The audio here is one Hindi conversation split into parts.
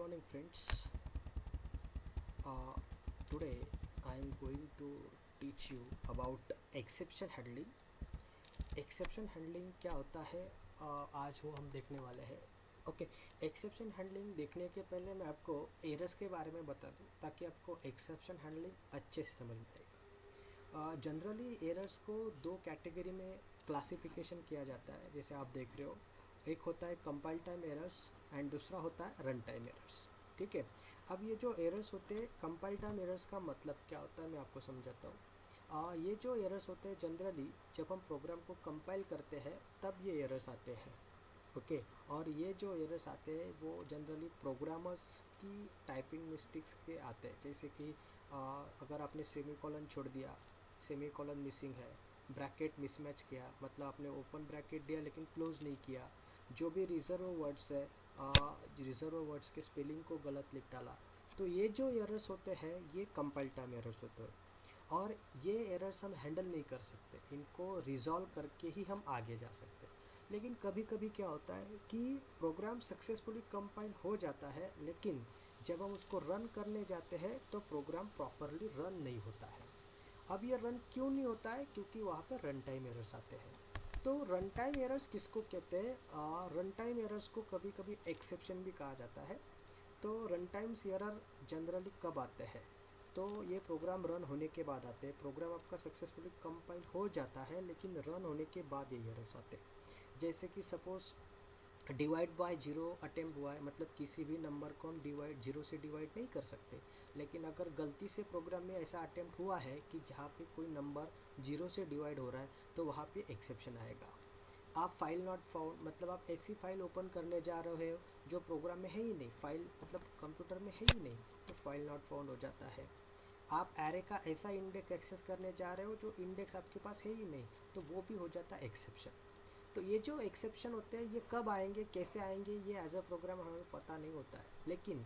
morning, friends. Uh, Today I am going to teach you about exception handling. Exception handling क्या होता है, आज वो हम देखने वाले हैं. ओके. एक्सेप्शन हैंडलिंग देखने के पहले मैं आपको एरर्स के बारे में बता दूं ताकि आपको एक्सेप्शन हैंडलिंग अच्छे से समझ में आएगा. जनरली एरर्स को दो कैटेगरी में क्लासिफिकेशन किया जाता है, जैसे आप देख रहे हो. एक होता है कंपाइल टाइम एरर्स एंड दूसरा होता है रन टाइम एरर्स. ठीक है. अब ये जो एरर्स होते हैं, कंपाइल टाइम एरर्स का मतलब क्या होता है मैं आपको समझाता हूँ. ये जो एरर्स होते हैं जनरली जब हम प्रोग्राम को कंपाइल करते हैं तब ये एरर्स आते हैं. ओके. और ये जो एरर्स आते हैं वो जनरली प्रोग्रामर्स की टाइपिंग मिस्टेक्स के आते हैं, जैसे कि अगर आपने सेमी कॉलन छोड़ दिया, सेमी कॉलन मिसिंग है, ब्रैकेट मिसमैच किया, मतलब आपने ओपन ब्रैकेट दिया लेकिन क्लोज नहीं किया, जो भी रिजर्व वर्ड्स है, रिजर्व वर्ड्स के स्पेलिंग को गलत लिख डाला, तो ये जो एरर्स होते हैं ये कंपाइल टाइम एरर्स होते हैं. और ये एरर्स हम हैंडल नहीं कर सकते, इनको रिजॉल्व करके ही हम आगे जा सकते हैं. लेकिन कभी कभी क्या होता है कि प्रोग्राम सक्सेसफुली कंपाइल हो जाता है, लेकिन जब हम उसको रन करने जाते हैं तो प्रोग्राम प्रॉपरली रन नहीं होता है. अब ये रन क्यों नहीं होता है? क्योंकि वहाँ पे रन टाइम एरर्स आते हैं. तो रन टाइम एरर्स किसको कहते हैं? रन टाइम एरर्स को कभी कभी एक्सेप्शन भी कहा जाता है. तो रन टाइम्स एरर जनरली कब आते हैं? तो ये प्रोग्राम रन होने के बाद आते हैं. प्रोग्राम आपका सक्सेसफुली कंपाइल हो जाता है लेकिन रन होने के बाद ये एरर्स आते हैं. जैसे कि suppose divide by zero attempt हुआ है, मतलब किसी भी नंबर को हम डिवाइड जीरो से डिवाइड नहीं कर सकते, लेकिन अगर गलती से प्रोग्राम में ऐसा अटेम्प्ट हुआ है कि जहाँ पे कोई नंबर जीरो से डिवाइड हो रहा है तो वहाँ पे एक्सेप्शन आएगा. आप फाइल नॉट फाउंड, मतलब आप ऐसी फाइल ओपन करने जा रहे हो जो प्रोग्राम में है ही नहीं, फाइल मतलब कंप्यूटर में है ही नहीं, तो फाइल नॉट फाउंड हो जाता है. आप एरे का ऐसा इंडेक्स एक्सेस करने जा रहे हो जो इंडेक्स आपके पास है ही नहीं, तो वो भी हो जाता है एक्सेप्शन. तो ये जो एक्सेप्शन होते हैं ये कब आएंगे, कैसे आएंगे, ये एज अ प्रोग्राम हमें पता नहीं होता है. लेकिन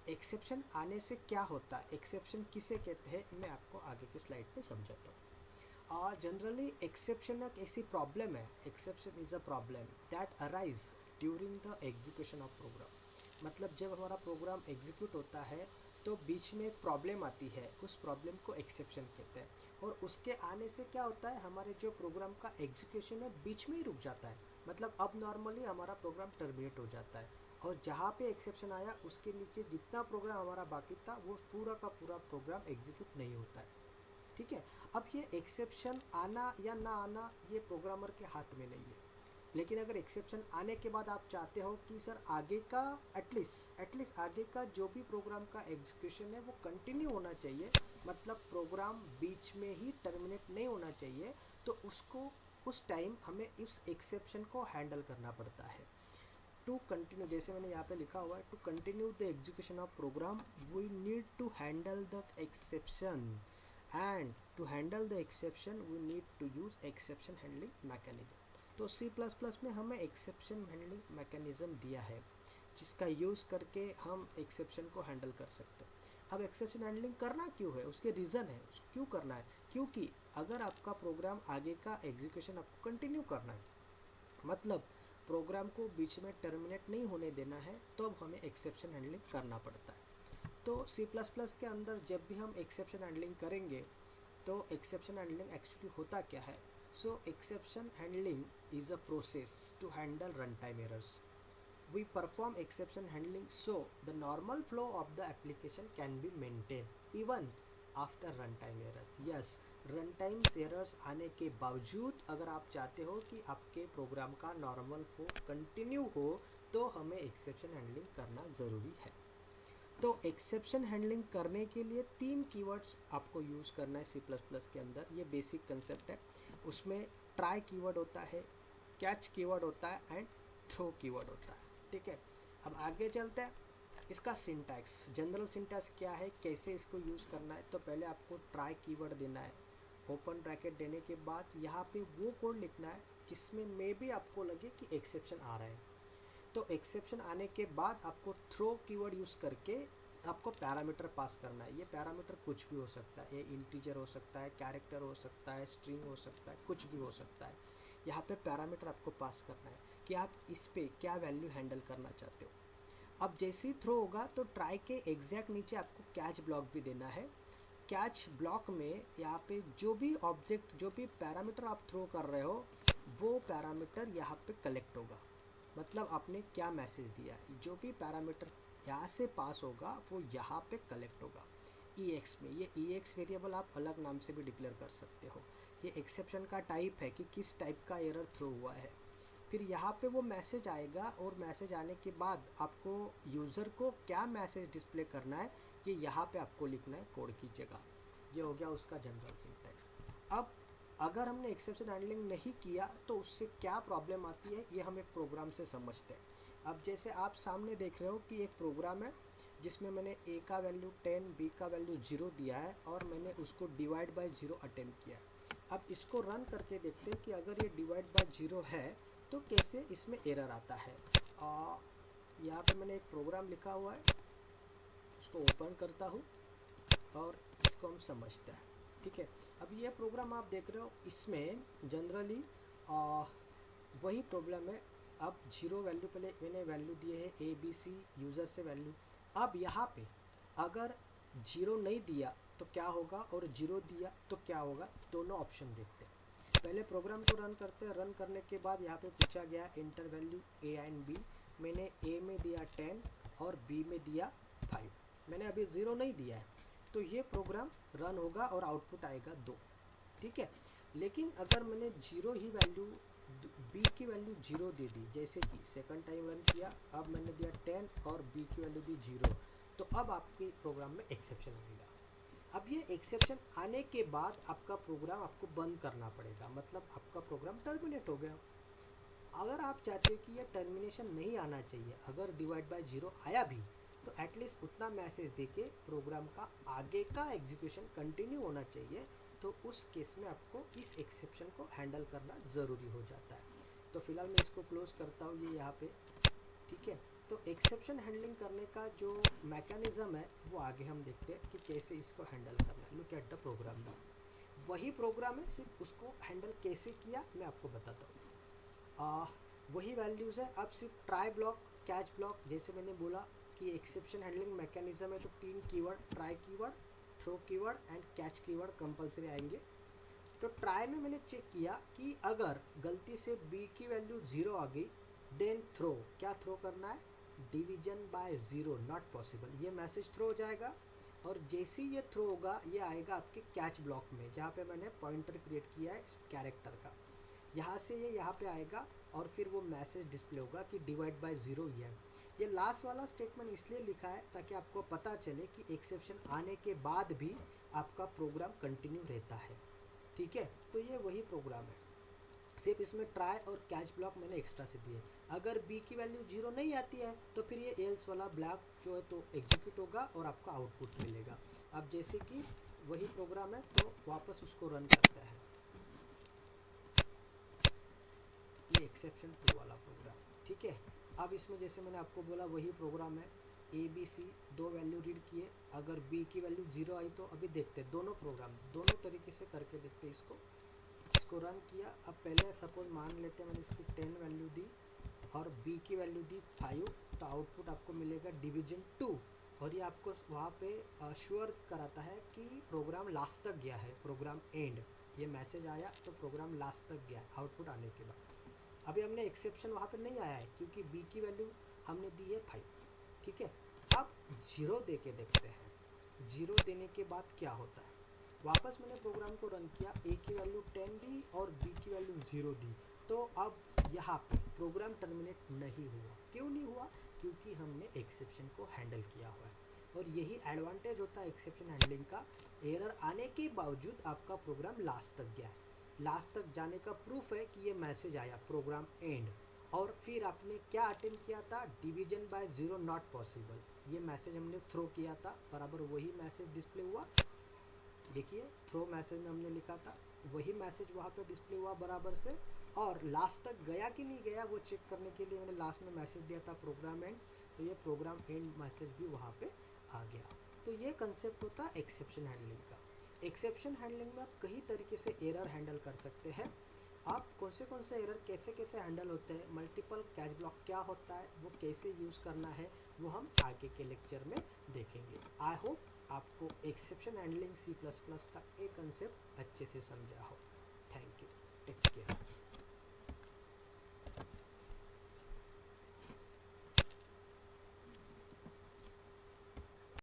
एक्सेप्शन आने से क्या होता है, एक्सेप्शन किसे कहते हैं, मैं आपको आगे की स्लाइड पे समझाता हूँ. जनरली एक्सेप्शन एक ऐसी प्रॉब्लम है, exception is a problem that arise during the execution of program. मतलब जब हमारा प्रोग्राम एग्जीक्यूट होता है तो बीच में एक प्रॉब्लम आती है, उस प्रॉब्लम को एक्सेप्शन कहते हैं. और उसके आने से क्या होता है, हमारे जो प्रोग्राम का एग्जीक्यूशन है बीच में ही रुक जाता है. मतलब अब नॉर्मली हमारा प्रोग्राम टर्मिनेट हो जाता है, और जहाँ पे एक्सेप्शन आया उसके नीचे जितना प्रोग्राम हमारा बाकी था वो पूरा का पूरा प्रोग्राम एग्जीक्यूट नहीं होता है. ठीक है. अब ये एक्सेप्शन आना या ना आना ये प्रोग्रामर के हाथ में नहीं है. लेकिन अगर एक्सेप्शन आने के बाद आप चाहते हो कि सर आगे का एटलीस्ट आगे का जो भी प्रोग्राम का एग्जीक्यूशन है वो कंटिन्यू होना चाहिए, मतलब प्रोग्राम बीच में ही टर्मिनेट नहीं होना चाहिए, तो उसको उस टाइम हमें इस एक्सेप्शन को हैंडल करना पड़ता है. टू कंटिन्यू, जैसे मैंने यहाँ पे लिखा हुआ है, to continue the execution of program we need to handle the exception, and to handle the exception we need to use exception handling mechanism. तो सी प्लस प्लस में हमें एक्सेप्शन हैंडलिंग मैकेनिज्म दिया है जिसका यूज़ करके हम एक्सेप्शन को हैंडल कर सकते हैं. अब एक्सेप्शन हैंडलिंग करना क्यों है, उसके रीज़न है क्यों करना है. क्योंकि अगर आपका प्रोग्राम आगे का एग्जीक्यूशन आपको कंटिन्यू करना है, मतलब प्रोग्राम को बीच में टर्मिनेट नहीं होने देना है, तो अब हमें एक्सेप्शन हैंडलिंग करना पड़ता है. तो सी प्लस प्लस के अंदर जब भी हम एक्सेप्शन हैंडलिंग करेंगे तो एक्सेप्शन हैंडलिंग एक्चुअली होता क्या है. So exception handling is a process to handle run time errors. We perform exception handling so the normal flow of the application can be maintain even after run time errors. Yes, run time errors आने के बावजूद अगर आप चाहते हो कि आपके प्रोग्राम का नॉर्मल फ्लो कंटिन्यू हो तो हमें एक्सेप्शन हैंडलिंग करना ज़रूरी है. तो एक्सेप्शन हैंडलिंग करने के लिए तीन कीवर्ड्स आपको यूज़ करना है सी प्लस प्लस के अंदर. ये बेसिक कंसेप्ट है. उसमें ट्राई कीवर्ड होता है, कैच कीवर्ड होता है एंड थ्रो कीवर्ड होता है. ठीक है. अब आगे चलते हैं. इसका सिंटैक्स, जनरल सिंटैक्स क्या है, कैसे इसको यूज़ करना है. तो पहले आपको ट्राई कीवर्ड देना है. ओपन ब्रैकेट देने के बाद यहाँ पे वो कोड लिखना है जिसमें मे भी आपको लगे कि एक्सेप्शन आ रहा है. तो एक्सेप्शन आने के बाद आपको थ्रो कीवर्ड यूज़ करके आपको पैरामीटर पास करना है. ये पैरामीटर कुछ भी हो सकता है, ये इंटीजर हो सकता है, कैरेक्टर हो सकता है, स्ट्रिंग हो सकता है, कुछ भी हो सकता है. यहाँ पे पैरामीटर आपको पास करना है कि आप इस पे क्या वैल्यू हैंडल करना चाहते हो. अब जैसे ही थ्रो होगा तो ट्राई के एग्जैक्ट नीचे आपको कैच ब्लॉक भी देना है। कैच ब्लॉक में यहाँ पे जो भी ऑब्जेक्ट, जो भी पैरामीटर आप थ्रो कर रहे हो, वो पैरामीटर यहाँ पे कलेक्ट होगा। मतलब आपने क्या मैसेज दिया है, जो भी पैरामीटर यहाँ से पास होगा वो यहाँ पे कलेक्ट होगा EX में। ये EX वेरिएबल आप अलग नाम से भी डिक्लेयर कर सकते हो। ये एक्सेप्शन का टाइप है कि किस टाइप का एरर थ्रो हुआ है। फिर यहाँ पे वो मैसेज आएगा और मैसेज आने के बाद आपको यूज़र को क्या मैसेज डिस्प्ले करना है ये यहाँ पे आपको लिखना है कोड की जगह। ये हो गया उसका जनरल सिंटैक्स। अब अगर हमने एक्सेप्शन हैंडलिंग नहीं किया तो उससे क्या प्रॉब्लम आती है ये हम एक प्रोग्राम से समझते हैं। अब जैसे आप सामने देख रहे हो कि एक प्रोग्राम है जिसमें मैंने A का वैल्यू 10, B का वैल्यू 0 दिया है और मैंने उसको डिवाइड बाय 0 अटेम्प्ट किया है। अब इसको रन करके देखते हैं कि अगर ये डिवाइड बाय 0 है तो कैसे इसमें एरर आता है। यहाँ पे मैंने एक प्रोग्राम लिखा हुआ है, उसको ओपन करता हूँ और इसको हम समझते हैं। ठीक है, अब ये प्रोग्राम आप देख रहे हो, इसमें जनरली वही प्रॉब्लम है। अब 0 वैल्यू, पहले मैंने वैल्यू दिए है ABC यूज़र से वैल्यू। अब यहाँ पे अगर 0 नहीं दिया तो क्या होगा और 0 दिया तो क्या होगा, दोनों ऑप्शन देखते हैं। पहले प्रोग्राम को रन करते हैं। रन करने के बाद यहाँ पे पूछा गया inter value A and B। मैंने A में दिया 10 और B में दिया 5। मैंने अभी 0 नहीं दिया है तो ये प्रोग्राम रन होगा और आउटपुट आएगा 2। ठीक है, लेकिन अगर मैंने 0 ही वैल्यू, B की वैल्यू 0 दे दी, जैसे कि सेकंड टाइम रन किया, अब मैंने दिया 10 और B की वैल्यू दी 0, तो अब आपके प्रोग्राम में एक्सेप्शन आएगा। अब ये एक्सेप्शन आने के बाद आपका प्रोग्राम आपको बंद करना पड़ेगा, मतलब आपका प्रोग्राम टर्मिनेट हो गया। अगर आप चाहते हो कि ये टर्मिनेशन नहीं आना चाहिए, अगर डिवाइड बाय 0 आया भी तो एटलीस्ट उतना मैसेज देके प्रोग्राम का आगे का एग्जीक्यूशन कंटिन्यू होना चाहिए, तो उस केस में आपको इस एक्सेप्शन को हैंडल करना ज़रूरी हो जाता है। तो फिलहाल मैं इसको क्लोज करता हूँ ये यहाँ पे। ठीक है, तो एक्सेप्शन हैंडलिंग करने का जो मैकेनिज्म है वो आगे हम देखते हैं कि कैसे इसको हैंडल करना है। लुक एट द प्रोग्राम में, वही प्रोग्राम है, सिर्फ उसको हैंडल कैसे किया मैं आपको बताता हूँ। वही वैल्यूज़ है, अब सिर्फ ट्राई ब्लॉक, कैच ब्लॉक, जैसे मैंने बोला कि एक्सेप्शन हैंडलिंग मैकेनिज्म है तो 3 keyword, try keyword, throw keyword and catch keyword compulsory आएंगे। तो ट्राई में मैंने चेक किया कि अगर गलती से B की वैल्यू 0 आ गई, देन थ्रो, क्या थ्रो करना है, डिवीजन बाय 0 नॉट पॉसिबल, ये मैसेज थ्रो हो जाएगा। और जैसे ही ये थ्रो होगा ये आएगा आपके कैच ब्लॉक में, जहाँ पे मैंने पॉइंटर क्रिएट किया है कैरेक्टर का। यहाँ से ये यहाँ पे आएगा और फिर वो मैसेज डिस्प्ले होगा कि डिवाइड बाय 0 ही है। ये लास्ट वाला स्टेटमेंट इसलिए लिखा है ताकि आपको पता चले कि एक्सेप्शन आने के बाद भी आपका प्रोग्राम कंटिन्यू रहता है। ठीक है, तो ये वही प्रोग्राम है, सिर्फ इसमें ट्राई और कैच ब्लॉक मैंने एक्स्ट्रा से दिए। अगर B की वैल्यू 0 नहीं आती है तो फिर ये एल्स वाला ब्लॉक जो है तो एग्जीक्यूट होगा और आपको आउटपुट मिलेगा। अब जैसे कि वही प्रोग्राम है तो वापस उसको रन करता है, ये एक्सेप्शन टू वाला प्रोग्राम। ठीक है, अब इसमें जैसे मैंने आपको बोला वही प्रोग्राम है, ABC 2 वैल्यू रीड किए, अगर B की वैल्यू 0 आई तो अभी देखते हैं दोनों प्रोग्राम दोनों तरीके से करके देखते हैं इसको रन किया। अब पहले सपोज मान लेते हैं मैंने इसकी 10 वैल्यू दी और B की वैल्यू दी 5, तो आउटपुट आपको मिलेगा डिवीजन 2। और ये आपको वहाँ पे श्योर कराता है कि प्रोग्राम लास्ट तक गया है, प्रोग्राम एंड, ये मैसेज आया तो प्रोग्राम लास्ट तक गया आउटपुट आने के बाद। अभी हमने एक्सेप्शन वहाँ पे नहीं आया है क्योंकि B की वैल्यू हमने दी है 5। ठीक है, अब 0 दे के देखते हैं, 0 देने के बाद क्या होता है। वापस मैंने प्रोग्राम को रन किया, A की वैल्यू 10 दी और B की वैल्यू 0 दी, तो अब यहाँ पे प्रोग्राम टर्मिनेट नहीं हुआ। क्यों नहीं हुआ, क्योंकि हमने एक्सेप्शन को हैंडल किया हुआ है। और यही एडवांटेज होता है एक्सेप्शन हैंडलिंग का, एरर आने के बावजूद आपका प्रोग्राम लास्ट तक गया है। लास्ट तक जाने का प्रूफ है कि ये मैसेज आया प्रोग्राम एंड, और फिर आपने क्या अटेम्प्ट किया था, डिवीजन बाय 0 नॉट पॉसिबल, ये मैसेज हमने थ्रो किया था, बराबर वही मैसेज डिस्प्ले हुआ। देखिए थ्रो मैसेज में हमने लिखा था, वही मैसेज वहाँ पे डिस्प्ले हुआ बराबर से। और लास्ट तक गया कि नहीं गया वो चेक करने के लिए मैंने लास्ट में मैसेज दिया था प्रोग्राम एंड, तो ये प्रोग्राम एंड मैसेज भी वहाँ पे आ गया। तो ये कंसेप्ट होता है एक्सेप्शन हैंडलिंग का। एक्सेप्शन हैंडलिंग में आप कई तरीके से एरर हैंडल कर सकते हैं। आप कौन से एरर कैसे कैसे हैंडल होते हैं, मल्टीपल कैच ब्लॉक क्या होता है, वो कैसे यूज़ करना है, वो हम आगे के लेक्चर में देखेंगे। आई होप आपको एक्सेप्शन हैंडलिंग C++ का एक कंसेप्ट अच्छे से समझा हो। Thank you, take care.